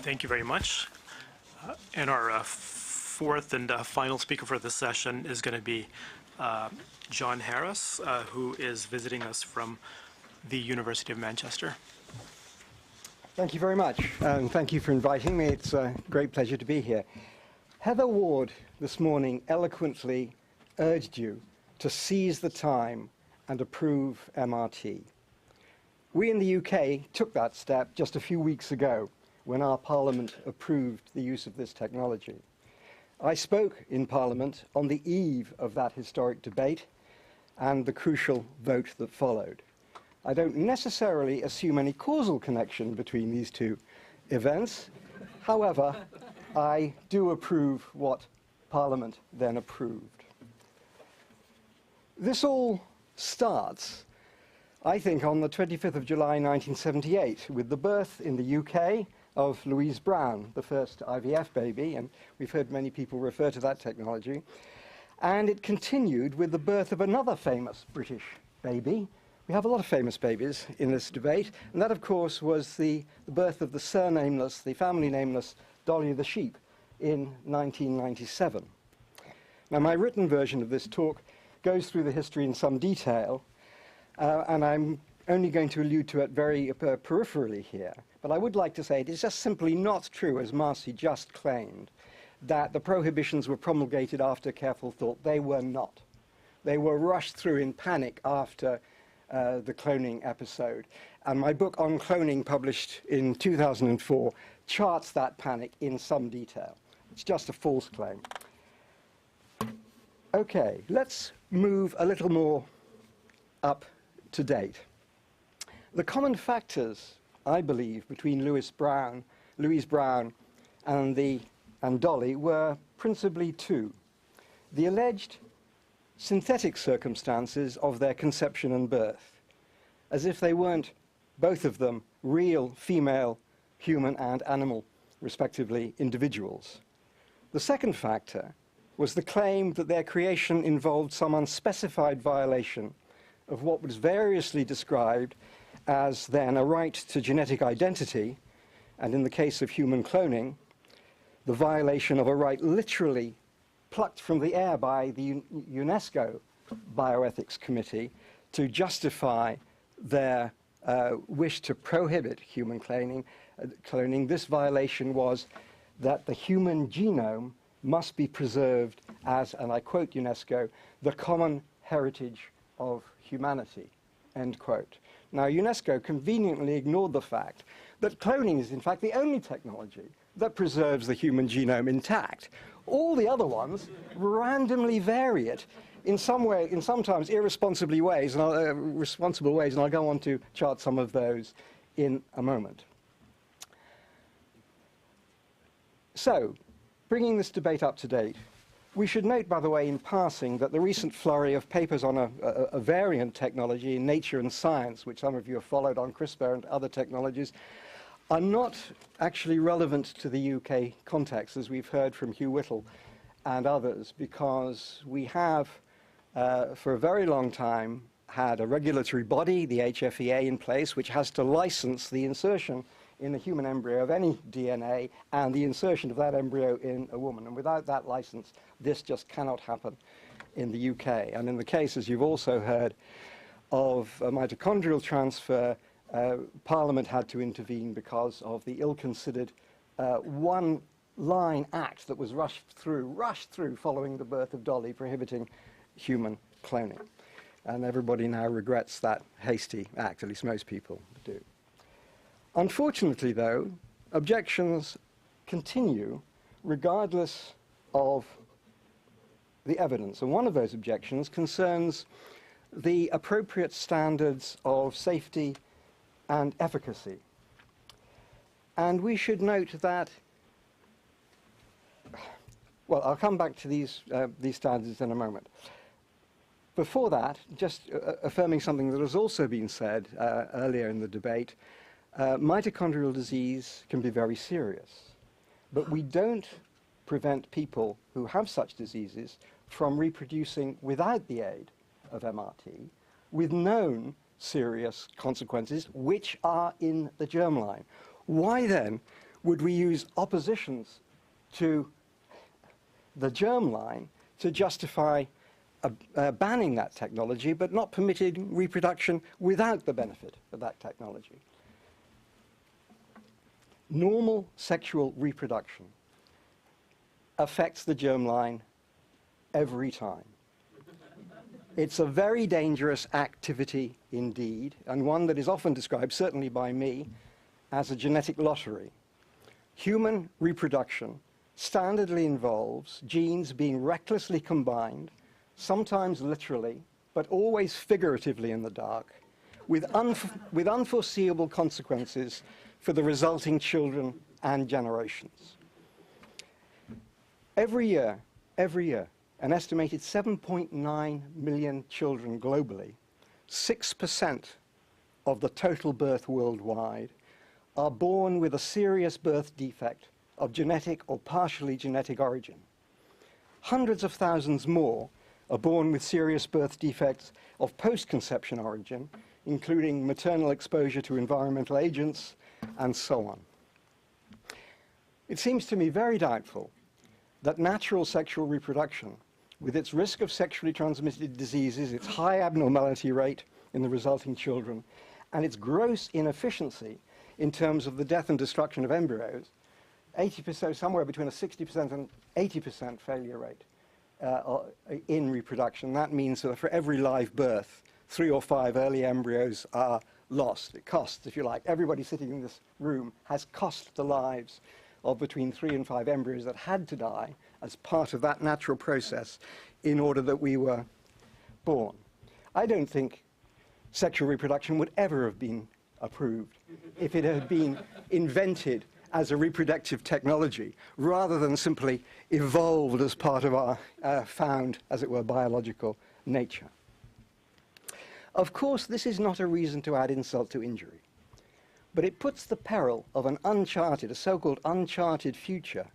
Thank you very much. And our fourth and final speaker for this session is going to be John Harris, who is visiting us from the University of Manchester. Thank you very much, and thank you for inviting me. It's a great pleasure to be here. Heather Ward this morning eloquently urged you to seize the time and approve MRT. We in the UK took that step just a few weeks ago when our Parliament approved the use of this technology. I spoke in Parliament on the eve of that historic debate and the crucial vote that followed. I don't necessarily assume any causal connection between these two events. However, I do approve what Parliament then approved. This all starts, I think, on the 25th of July 1978 with the birth in the UK of Louise Brown, the first IVF baby, and we've heard many people refer to that technology. And it continued with the birth of another famous British baby. We have a lot of famous babies in this debate, and that, of course, was the birth of the surnameless, the family nameless Dolly the sheep in 1997. Now, my written version of this talk goes through the history in some detail, and I'm only going to allude to it very peripherally here. But I would like to say it is just simply not true, as Marcy just claimed, that the prohibitions were promulgated after careful thought. They were not. They were rushed through in panic after the cloning episode. And my book on cloning, published in 2004, charts that panic in some detail. It's just a false claim. Okay, let's move a little more up to date. The common factors, I believe, between Louise Brown and Dolly were principally two: the alleged synthetic circumstances of their conception and birth, as if they weren't, both of them, real female, human and animal, respectively, individuals. The second factor was the claim that their creation involved some unspecified violation of what was variously described as then a right to genetic identity, and in the case of human cloning, the violation of a right literally plucked from the air by the UNESCO Bioethics Committee to justify their wish to prohibit human cloning. This violation was that the human genome must be preserved as, and I quote UNESCO, the common heritage of humanity, end quote. Now, UNESCO conveniently ignored the fact that cloning is, in fact, the only technology that preserves the human genome intact. All the other ones randomly vary it in some way, in sometimes irresponsible ways, and I'll go on to chart some of those in a moment. So, bringing this debate up to date, we should note, by the way, in passing, that the recent flurry of papers on a variant technology in Nature and Science, which some of you have followed on CRISPR and other technologies, are not actually relevant to the UK context, as we've heard from Hugh Whittle and others, because we have, for a very long time, had a regulatory body, the HFEA, in place, which has to license the insertion in the human embryo of any DNA and the insertion of that embryo in a woman. And without that license, this just cannot happen in the UK. And in the case, as you've also heard, of mitochondrial transfer, Parliament had to intervene because of the ill-considered one-line act that was rushed through following the birth of Dolly, prohibiting human cloning. And everybody now regrets that hasty act, at least most people do. Unfortunately, though, objections continue regardless of the evidence. And one of those objections concerns the appropriate standards of safety and efficacy. And we should note that, well, I'll come back to these standards in a moment. Before that, just affirming something that has also been said earlier in the debate, mitochondrial disease can be very serious, but we don't prevent people who have such diseases from reproducing without the aid of MRT, with known serious consequences which are in the germline. Why then would we use oppositions to the germline to justify banning that technology, but not permitting reproduction without the benefit of that technology? Normal sexual reproduction affects the germline every time. It's a very dangerous activity indeed, and one that is often described, certainly by me, as a genetic lottery. Human reproduction standardly involves genes being recklessly combined, sometimes literally, but always figuratively in the dark, with unforeseeable consequences for the resulting children and generations. Every year, an estimated 7.9 million children globally, 6% of the total birth worldwide, are born with a serious birth defect of genetic or partially genetic origin. Hundreds of thousands more are born with serious birth defects of post-conception origin, including maternal exposure to environmental agents, and so on. It seems to me very doubtful that natural sexual reproduction, with its risk of sexually transmitted diseases, its high abnormality rate in the resulting children, and its gross inefficiency in terms of the death and destruction of embryos, 80%, somewhere between a 60% and 80% failure rate in reproduction. That means that for every live birth, 3 or 5 early embryos are lost. It costs, if you like. Everybody sitting in this room has cost the lives of between 3 and 5 embryos that had to die as part of that natural process in order that we were born. I don't think sexual reproduction would ever have been approved if it had been invented as a reproductive technology rather than simply evolved as part of our found, as it were, biological nature. Of course, this is not a reason to add insult to injury, but it puts the peril of an uncharted, a so-called uncharted future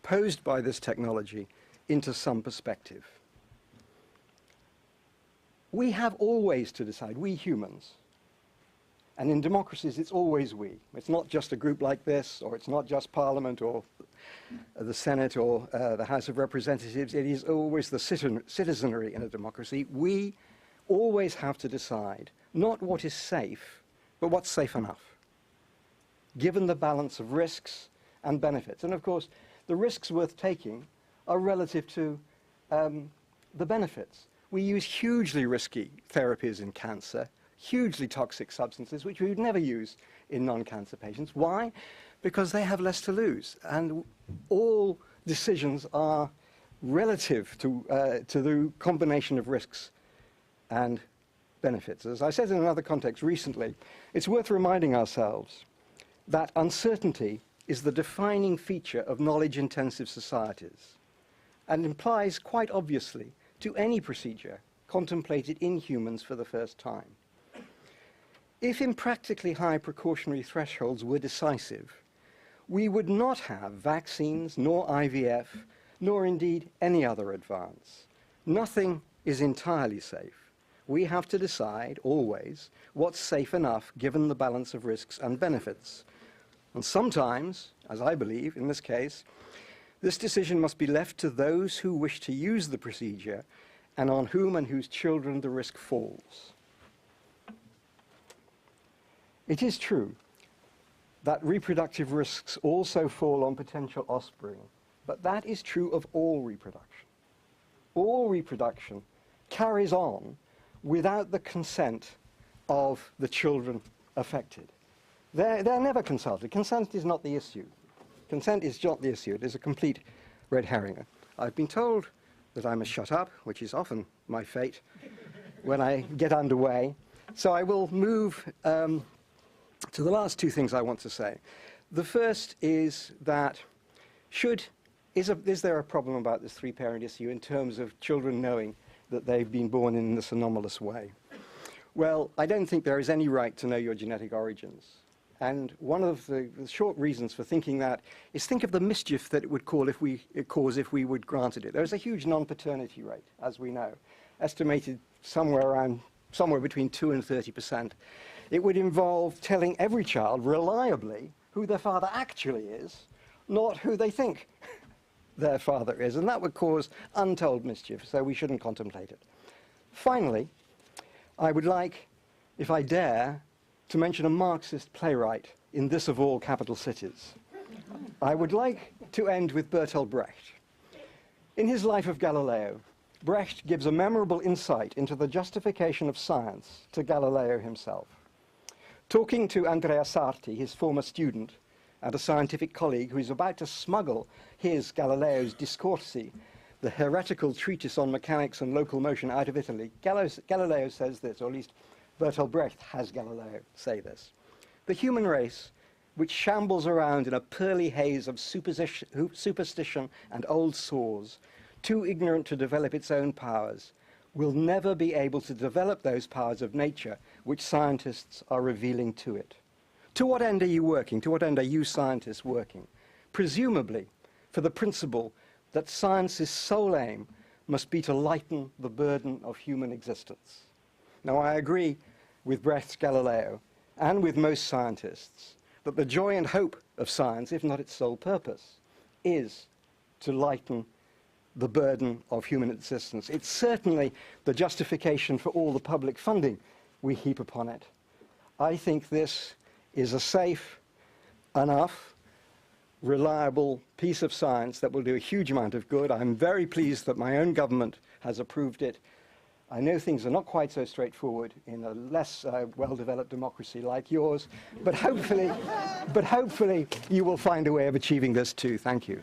posed by this technology into some perspective. We have always to decide, we humans, and in democracies it's always we. It's not just a group like this, or it's not just Parliament or the Senate or the House of Representatives. It is always the citizenry in a democracy. We always have to decide not what is safe, but what's safe enough, given the balance of risks and benefits. And of course, the risks worth taking are relative to the benefits. We use hugely risky therapies in cancer, hugely toxic substances, which we would never use in non-cancer patients. Why? Because they have less to lose. And all decisions are relative to the combination of risks and benefits. As I said in another context recently, it's worth reminding ourselves that uncertainty is the defining feature of knowledge-intensive societies and implies quite obviously to any procedure contemplated in humans for the first time. If impractically high precautionary thresholds were decisive, we would not have vaccines, nor IVF, nor indeed any other advance. Nothing is entirely safe. We have to decide, always, what's safe enough given the balance of risks and benefits. And sometimes, as I believe in this case, this decision must be left to those who wish to use the procedure and on whom and whose children the risk falls. It is true that reproductive risks also fall on potential offspring, but that is true of all reproduction. All reproduction carries on without the consent of the children affected. They're never consulted. Consent is not the issue. Consent is not the issue. It is a complete red herring. I've been told that I must shut up, which is often my fate when I get underway. So I will move to the last 2 things I want to say. The first is that is there a problem about this 3-parent issue in terms of children knowing that they've been born in this anomalous way? Well, I don't think there is any right to know your genetic origins. And one of the short reasons for thinking that is think of the mischief that it would cause if we would granted it. There's a huge non-paternity rate, as we know, estimated somewhere between 2 and 30%. It would involve telling every child reliably who their father actually is, not who they think their father is, and that would cause untold mischief, so we shouldn't contemplate it. Finally, I would like, if I dare, to mention a Marxist playwright in this of all capital cities. I would like to end with Bertolt Brecht. In his Life of Galileo, Brecht gives a memorable insight into the justification of science to Galileo himself. Talking to Andrea Sarti, his former student, and a scientific colleague who is about to smuggle his Galileo's Discorsi, the heretical treatise on mechanics and local motion, out of Italy, Galileo says this, or at least Bertolt Brecht has Galileo say this: "The human race, which shambles around in a pearly haze of superstition and old saws, too ignorant to develop its own powers, will never be able to develop those powers of nature which scientists are revealing to it." To what end are you working? To what end are you scientists working? Presumably for the principle that science's sole aim must be to lighten the burden of human existence. Now, I agree with Brecht's Galileo and with most scientists that the joy and hope of science, if not its sole purpose, is to lighten the burden of human existence. It's certainly the justification for all the public funding we heap upon it. I think this is a safe enough, reliable piece of science that will do a huge amount of good. I'm very pleased that my own government has approved it. I know things are not quite so straightforward in a less well-developed democracy like yours, but hopefully you will find a way of achieving this too. Thank you.